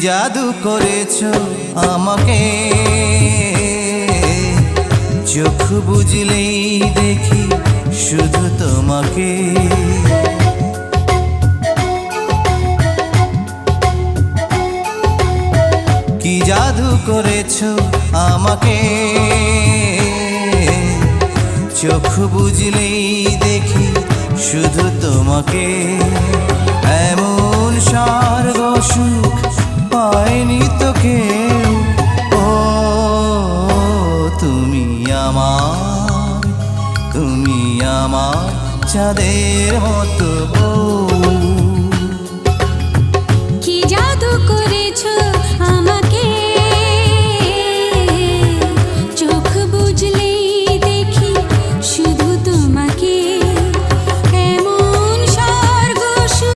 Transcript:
জাদু করেছো আমাকে, চোখ বুঝলেই দেখি শুধু তোমাকে। কি জাদু করেছো আমাকে, চোখ বুঝলেই দেখি শুধু তোমাকে।